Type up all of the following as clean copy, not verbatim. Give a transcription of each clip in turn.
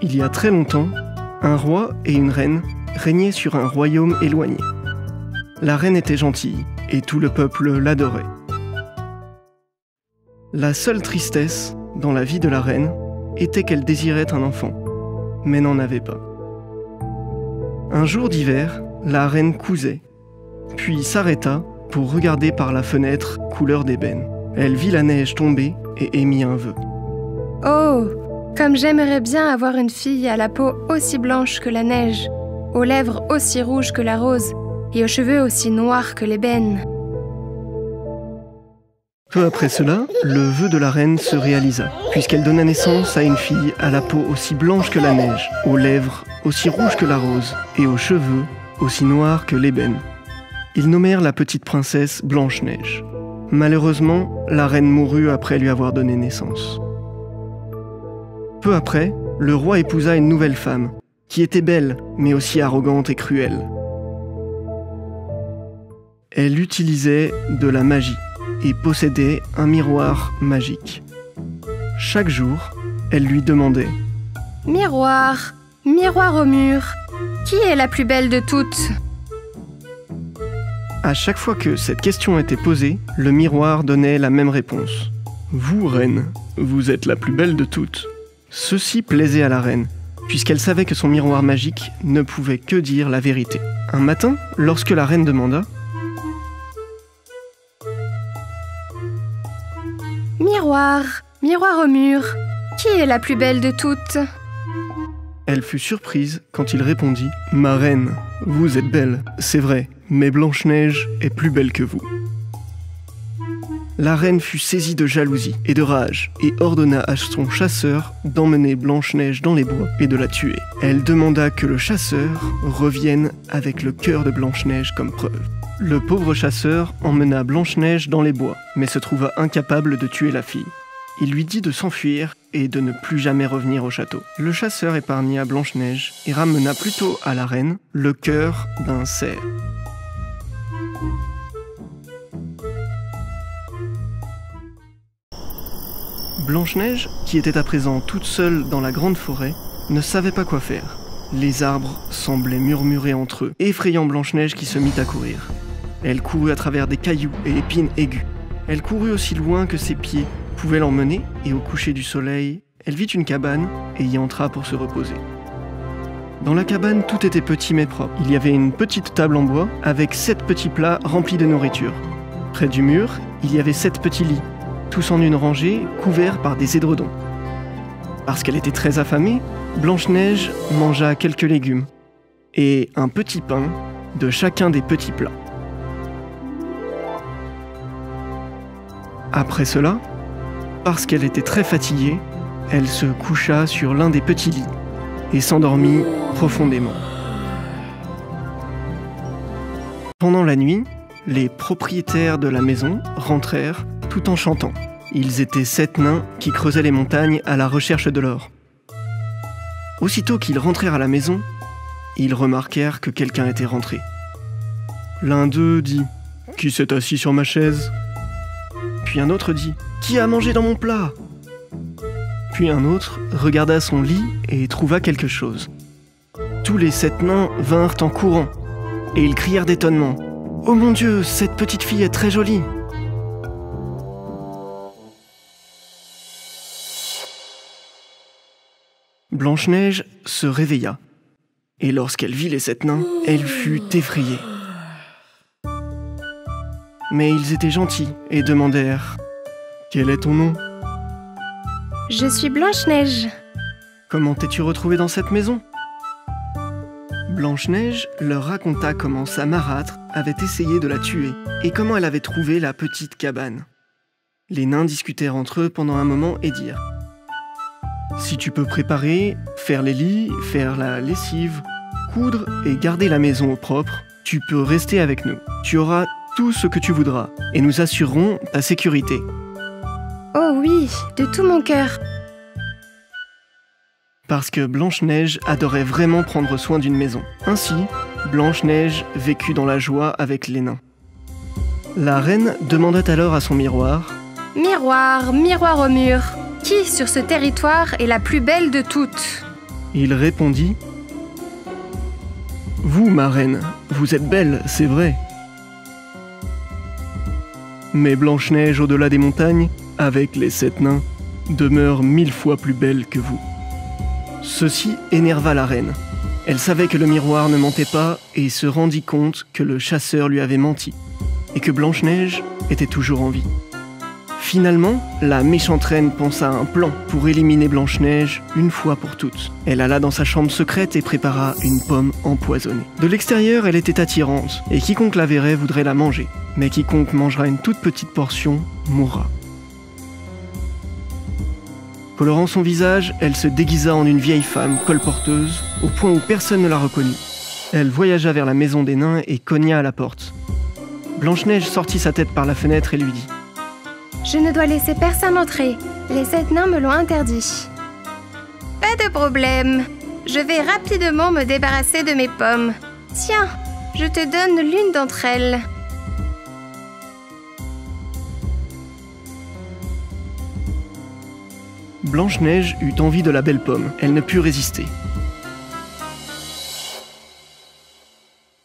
Il y a très longtemps, un roi et une reine régnaient sur un royaume éloigné. La reine était gentille et tout le peuple l'adorait. La seule tristesse dans la vie de la reine était qu'elle désirait un enfant, mais n'en avait pas. Un jour d'hiver, la reine cousait, puis s'arrêta pour regarder par la fenêtre couleur d'ébène. Elle vit la neige tomber et émit un vœu. Oh, comme j'aimerais bien avoir une fille à la peau aussi blanche que la neige, aux lèvres aussi rouges que la rose et aux cheveux aussi noirs que l'ébène. Peu après cela, le vœu de la reine se réalisa, puisqu'elle donna naissance à une fille à la peau aussi blanche que la neige, aux lèvres aussi rouges que la rose et aux cheveux aussi noirs que l'ébène. Ils nommèrent la petite princesse Blanche-Neige. Malheureusement, la reine mourut après lui avoir donné naissance. Peu après, le roi épousa une nouvelle femme, qui était belle, mais aussi arrogante et cruelle. Elle utilisait de la magie et possédait un miroir magique. Chaque jour, elle lui demandait « Miroir, miroir au mur, qui est la plus belle de toutes ?» À chaque fois que cette question était posée, le miroir donnait la même réponse. « Vous, reine, vous êtes la plus belle de toutes. » Ceci plaisait à la reine, puisqu'elle savait que son miroir magique ne pouvait que dire la vérité. Un matin, lorsque la reine demanda « Miroir, miroir au mur, qui est la plus belle de toutes ?» Elle fut surprise quand il répondit « Ma reine, vous êtes belle, c'est vrai, mais Blanche-Neige est plus belle que vous. » La reine fut saisie de jalousie et de rage et ordonna à son chasseur d'emmener Blanche-Neige dans les bois et de la tuer. Elle demanda que le chasseur revienne avec le cœur de Blanche-Neige comme preuve. Le pauvre chasseur emmena Blanche-Neige dans les bois, mais se trouva incapable de tuer la fille. Il lui dit de s'enfuir et de ne plus jamais revenir au château. Le chasseur épargna Blanche-Neige et ramena plutôt à la reine le cœur d'un cerf. Blanche-Neige, qui était à présent toute seule dans la grande forêt, ne savait pas quoi faire. Les arbres semblaient murmurer entre eux, effrayant Blanche-Neige qui se mit à courir. Elle courut à travers des cailloux et épines aiguës. Elle courut aussi loin que ses pieds pouvaient l'emmener, et au coucher du soleil, elle vit une cabane et y entra pour se reposer. Dans la cabane, tout était petit mais propre. Il y avait une petite table en bois avec 7 petits plats remplis de nourriture. Près du mur, il y avait 7 petits lits, tous en une rangée, couverts par des édredons. Parce qu'elle était très affamée, Blanche-Neige mangea quelques légumes et un petit pain de chacun des petits plats. Après cela, parce qu'elle était très fatiguée, elle se coucha sur l'un des petits lits et s'endormit profondément. Pendant la nuit, les propriétaires de la maison rentrèrent tout en chantant. Ils étaient 7 nains qui creusaient les montagnes à la recherche de l'or. Aussitôt qu'ils rentrèrent à la maison, ils remarquèrent que quelqu'un était rentré. L'un d'eux dit « Qui s'est assis sur ma chaise ?» Puis un autre dit « Qui a mangé dans mon plat ?» Puis un autre regarda son lit et trouva quelque chose. Tous les 7 nains vinrent en courant, et ils crièrent d'étonnement « Oh mon Dieu, cette petite fille est très jolie !» Blanche-Neige se réveilla, et lorsqu'elle vit les 7 nains, elle fut effrayée. Mais ils étaient gentils et demandèrent « Quel est ton nom ?»« Je suis Blanche-Neige. »« Comment t'es-tu retrouvée dans cette maison ?» Blanche-Neige leur raconta comment sa marâtre avait essayé de la tuer et comment elle avait trouvé la petite cabane. Les nains discutèrent entre eux pendant un moment et dirent « Si tu peux préparer, faire les lits, faire la lessive, coudre et garder la maison au propre, tu peux rester avec nous. Tu auras tout ce que tu voudras et nous assurerons ta sécurité. » Oh oui, de tout mon cœur. Parce que Blanche-Neige adorait vraiment prendre soin d'une maison. Ainsi, Blanche-Neige vécut dans la joie avec les nains. La reine demanda alors à son miroir « Miroir, miroir au mur, qui sur ce territoire est la plus belle de toutes ?» Il répondit: « Vous, ma reine, vous êtes belle, c'est vrai. Mais Blanche-Neige, au-delà des montagnes, avec les 7 nains, demeure 1000 fois plus belle que vous. » Ceci énerva la reine. Elle savait que le miroir ne mentait pas et se rendit compte que le chasseur lui avait menti et que Blanche-Neige était toujours en vie. Finalement, la méchante reine pensa à un plan pour éliminer Blanche-Neige une fois pour toutes. Elle alla dans sa chambre secrète et prépara une pomme empoisonnée. De l'extérieur, elle était attirante et quiconque la verrait voudrait la manger. Mais quiconque mangera une toute petite portion mourra. Colorant son visage, elle se déguisa en une vieille femme colporteuse, au point où personne ne la reconnut. Elle voyagea vers la maison des nains et cogna à la porte. Blanche-Neige sortit sa tête par la fenêtre et lui dit: « Je ne dois laisser personne entrer. Les 7 nains me l'ont interdit. »« Pas de problème. Je vais rapidement me débarrasser de mes pommes. Tiens, je te donne l'une d'entre elles. » Blanche-Neige eut envie de la belle pomme. Elle ne put résister.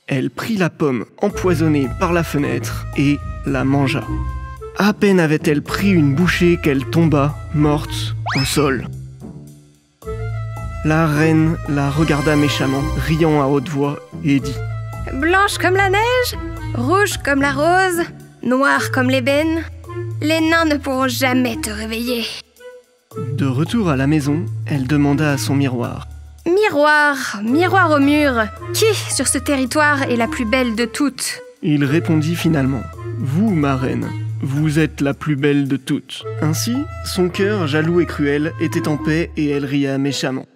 Elle prit la pomme empoisonnée par la fenêtre et la mangea. À peine avait-elle pris une bouchée qu'elle tomba, morte, au sol. La reine la regarda méchamment, riant à haute voix, et dit: « Blanche comme la neige, rouge comme la rose, noire comme l'ébène, les nains ne pourront jamais te réveiller. » De retour à la maison, elle demanda à son miroir: « Miroir, miroir au mur, qui sur ce territoire est la plus belle de toutes ?» Il répondit finalement: « Vous, ma reine, vous êtes la plus belle de toutes. » Ainsi, son cœur, jaloux et cruel, était en paix et elle ria méchamment.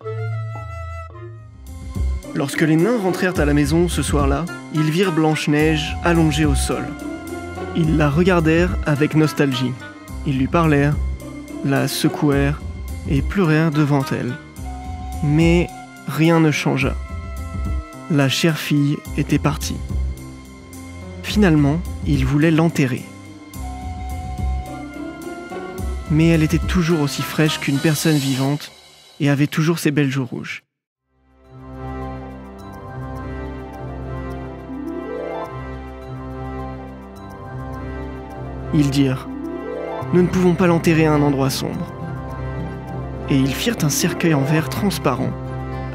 Lorsque les nains rentrèrent à la maison ce soir-là, ils virent Blanche-Neige allongée au sol. Ils la regardèrent avec nostalgie. Ils lui parlèrent, la secouèrent et pleurèrent devant elle. Mais rien ne changea. La chère fille était partie. Finalement, ils voulaient l'enterrer. Mais elle était toujours aussi fraîche qu'une personne vivante et avait toujours ses belles joues rouges. Ils dirent: « Nous ne pouvons pas l'enterrer à un endroit sombre. » Et ils firent un cercueil en verre transparent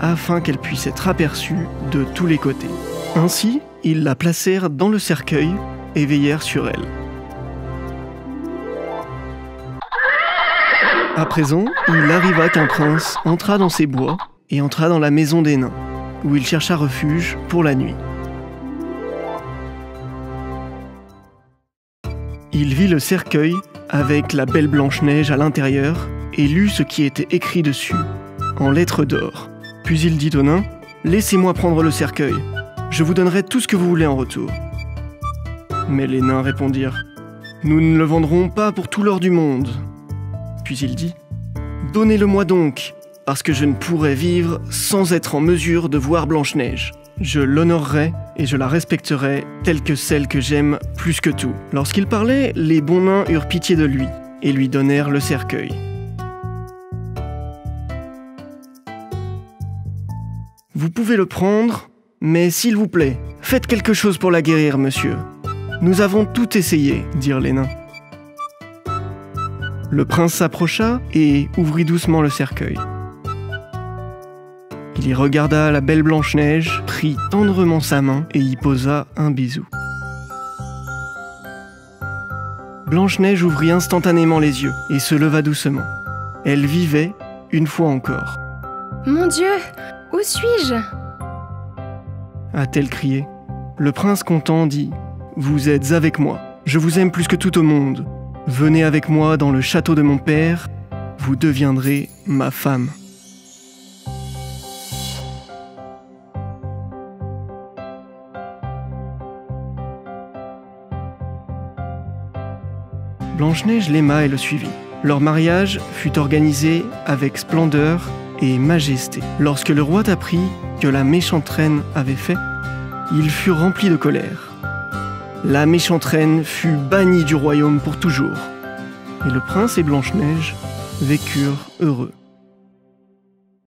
afin qu'elle puisse être aperçue de tous les côtés. Ainsi, ils la placèrent dans le cercueil et veillèrent sur elle. À présent, il arriva qu'un prince entra dans ses bois et entra dans la maison des nains, où il chercha refuge pour la nuit. Il vit le cercueil avec la belle Blanche-Neige à l'intérieur et lut ce qui était écrit dessus, en lettres d'or. Puis il dit aux nains: « Laissez-moi prendre le cercueil, je vous donnerai tout ce que vous voulez en retour. » Mais les nains répondirent: « Nous ne le vendrons pas pour tout l'or du monde. » Puis il dit: « Donnez-le-moi donc, parce que je ne pourrais vivre sans être en mesure de voir Blanche-Neige. Je l'honorerai et je la respecterai telle que celle que j'aime plus que tout. » Lorsqu'il parlait, les bons nains eurent pitié de lui et lui donnèrent le cercueil. « Vous pouvez le prendre, mais s'il vous plaît, faites quelque chose pour la guérir, monsieur. Nous avons tout essayé, » dirent les nains. Le prince s'approcha et ouvrit doucement le cercueil. Il y regarda la belle Blanche-Neige, prit tendrement sa main et y posa un bisou. Blanche-Neige ouvrit instantanément les yeux et se leva doucement. Elle vivait une fois encore. « Mon Dieu, où suis-je » a-t-elle crié. Le prince content dit: « Vous êtes avec moi. Je vous aime plus que tout au monde. Venez avec moi dans le château de mon père. Vous deviendrez ma femme. » Blanche-Neige l'aima et le suivit. Leur mariage fut organisé avec splendeur et majesté. Lorsque le roi apprit que la méchante reine avait fait, il fut rempli de colère. La méchante reine fut bannie du royaume pour toujours, et le prince et Blanche-Neige vécurent heureux.